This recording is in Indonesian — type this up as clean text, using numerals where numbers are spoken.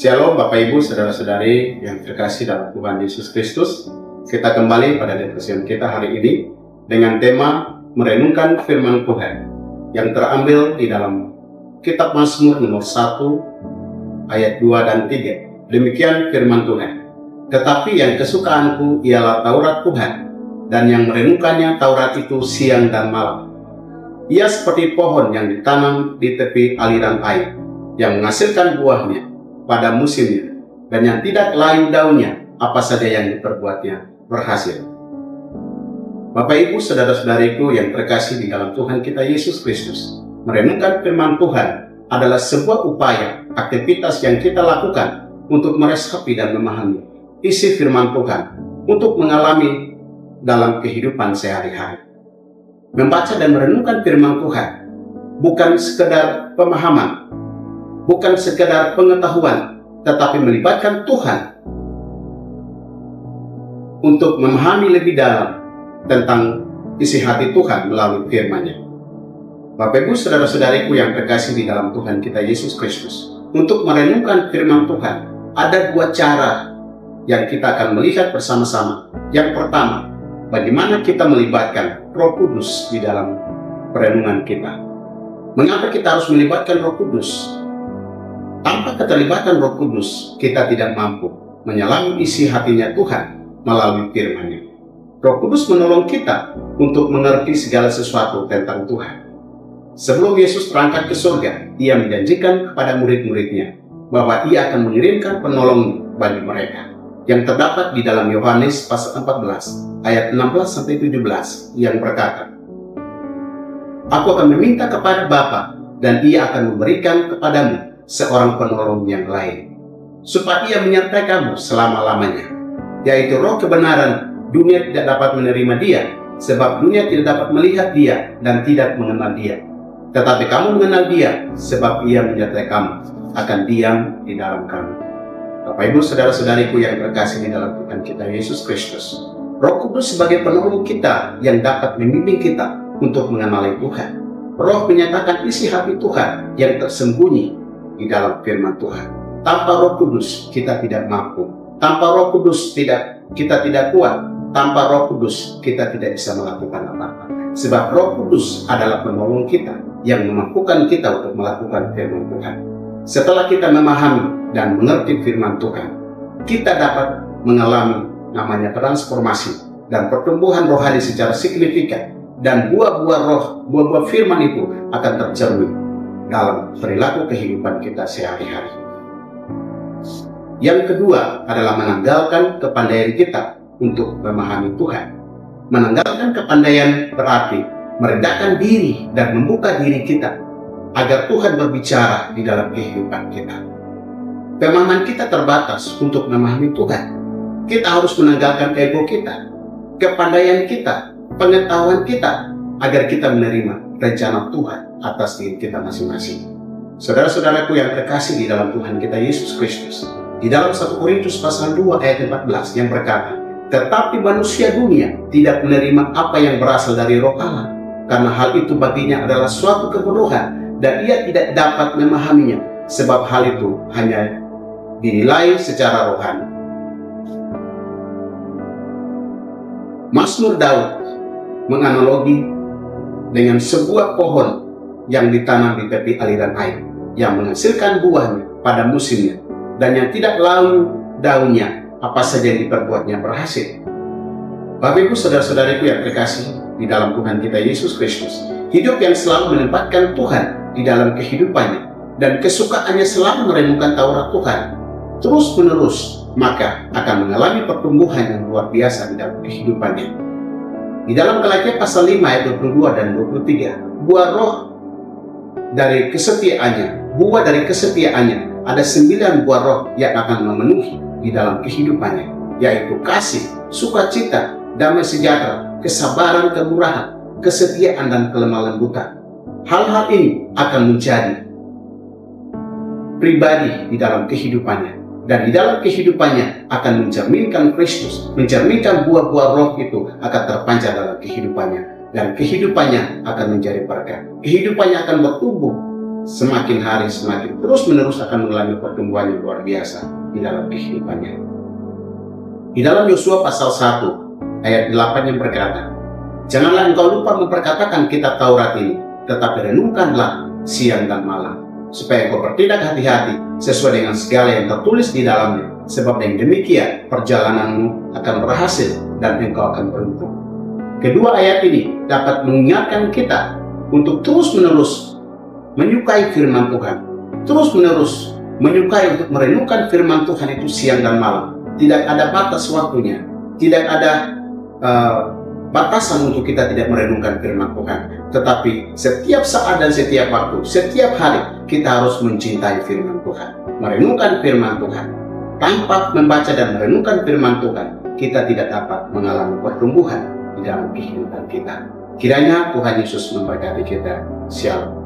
Shalom Bapak Ibu, Saudara-saudari yang terkasih dalam Tuhan Yesus Kristus. Kita kembali pada devotion kita hari ini dengan tema merenungkan firman Tuhan yang terambil di dalam kitab Mazmur nomor 1 ayat 2 dan 3. Demikian firman Tuhan. Tetapi yang kesukaanku ialah Taurat Tuhan, dan yang merenungkannya Taurat itu siang dan malam. Ia seperti pohon yang ditanam di tepi aliran air, yang menghasilkan buahnya pada musimnya, dan yang tidak layu daunnya, apa saja yang diperbuatnya berhasil. Bapak Ibu, Saudara-saudariku yang terkasih di dalam Tuhan kita Yesus Kristus, merenungkan firman Tuhan adalah sebuah upaya, aktivitas yang kita lakukan untuk meresapi dan memahami isi firman Tuhan, untuk mengalami dalam kehidupan sehari-hari. Membaca dan merenungkan firman Tuhan bukan sekedar pemahaman, bukan sekedar pengetahuan, tetapi melibatkan Tuhan untuk memahami lebih dalam tentang isi hati Tuhan melalui firman-Nya. Bapak Ibu, Saudara-saudariku yang terkasih di dalam Tuhan kita Yesus Kristus, untuk merenungkan firman Tuhan, ada dua cara yang kita akan melihat bersama-sama. Yang pertama, bagaimana kita melibatkan Roh Kudus di dalam perenungan kita. Mengapa kita harus melibatkan Roh Kudus? Tanpa keterlibatan Roh Kudus, kita tidak mampu menyelami isi hatinya Tuhan melalui firman-Nya. Roh Kudus menolong kita untuk mengerti segala sesuatu tentang Tuhan. Sebelum Yesus berangkat ke surga, Ia menjanjikan kepada murid-muridnya bahwa Ia akan mengirimkan penolong bagi mereka, yang terdapat di dalam Yohanes pasal 14 ayat 16-17 yang berkata, "Aku akan meminta kepada Bapa, dan Ia akan memberikan kepadamu seorang penolong yang lain, supaya Ia menyertai kamu selama-lamanya, yaitu Roh kebenaran. Dunia tidak dapat menerima Dia, sebab dunia tidak dapat melihat Dia dan tidak mengenal Dia. Tetapi kamu mengenal Dia, sebab Ia menyertai kamu, akan diam di dalam kamu." Bapak Ibu, Saudara-saudariku yang terkasih di dalam Tuhan kita Yesus Kristus, Roh Kudus sebagai penolong kita yang dapat membimbing kita untuk mengenali Tuhan. Roh menyatakan isi hati Tuhan yang tersembunyi di dalam firman Tuhan. Tanpa Roh Kudus kita tidak mampu. Tanpa Roh Kudus kita tidak kuat. Tanpa Roh Kudus kita tidak bisa melakukan apa-apa. Sebab Roh Kudus adalah penolong kita yang memampukan kita untuk melakukan firman Tuhan. Setelah kita memahami dan mengerti firman Tuhan, kita dapat mengalami namanya transformasi dan pertumbuhan rohani secara signifikan, dan buah-buah roh, buah-buah firman itu akan tercermin dalam perilaku kehidupan kita sehari-hari. Yang kedua adalah menanggalkan kepandaian kita untuk memahami Tuhan. Menanggalkan kepandaian berarti merendahkan diri dan membuka diri kita agar Tuhan berbicara di dalam kehidupan kita. Pemahaman kita terbatas untuk memahami Tuhan. Kita harus menanggalkan ego kita, kepandaian kita, pengetahuan kita, agar kita menerima rencana Tuhan atas diri kita masing-masing. Saudara-saudaraku yang terkasih di dalam Tuhan kita Yesus Kristus, di dalam 1 Korintus pasal 2 ayat 14 yang berkata, "Tetapi manusia dunia tidak menerima apa yang berasal dari Roh Allah, karena hal itu baginya adalah suatu kebodohan, dan ia tidak dapat memahaminya, sebab hal itu hanya dinilai secara rohani." Mazmur Daud menganalogi dengan sebuah pohon yang ditanam di tepi aliran air, yang menghasilkan buahnya pada musimnya, dan yang tidak layu daunnya, apa saja yang diperbuatnya berhasil. Bapak Ibu, Saudara-saudariku yang terkasih di dalam Tuhan kita Yesus Kristus, hidup yang selalu menempatkan Tuhan di dalam kehidupannya dan kesukaannya selalu merenungkan Taurat Tuhan terus-menerus, maka akan mengalami pertumbuhan yang luar biasa di dalam kehidupannya. Di dalam Galatia pasal 5 ayat 22 dan 23, buah roh dari kesetiaannya, buah dari kesetiaannya, ada 9 buah roh yang akan memenuhi di dalam kehidupannya, yaitu kasih, sukacita, damai sejahtera, kesabaran, kemurahan, kesetiaan, dan kelemah lembutan. Hal-hal ini akan menjadi pribadi di dalam kehidupannya, dan di dalam kehidupannya akan mencerminkan Kristus, mencerminkan buah-buah roh itu akan terpancar dalam kehidupannya, dan kehidupannya akan menjadi berkat. Kehidupannya akan bertumbuh semakin hari semakin terus-menerus akan mengalami pertumbuhan yang luar biasa di dalam kehidupannya. Di dalam Yosua pasal 1 ayat 8 yang berkata, "Janganlah engkau lupa memperkatakan kitab Taurat ini, tetapi renungkanlah siang dan malam, supaya engkau bertindak hati-hati sesuai dengan segala yang tertulis di dalamnya, sebab dengan demikian perjalananmu akan berhasil dan engkau akan beruntung." Kedua ayat ini dapat mengingatkan kita untuk terus-menerus menyukai firman Tuhan, terus-menerus menyukai untuk merenungkan firman Tuhan itu siang dan malam. Tidak ada batas waktunya, tidak ada batasan untuk kita tidak merenungkan firman Tuhan. Tetapi setiap saat dan setiap waktu, setiap hari, kita harus mencintai firman Tuhan, merenungkan firman Tuhan. Tanpa membaca dan merenungkan firman Tuhan, kita tidak dapat mengalami pertumbuhan di dalam kehidupan kita. Kiranya Tuhan Yesus memberkati kita. Shalom.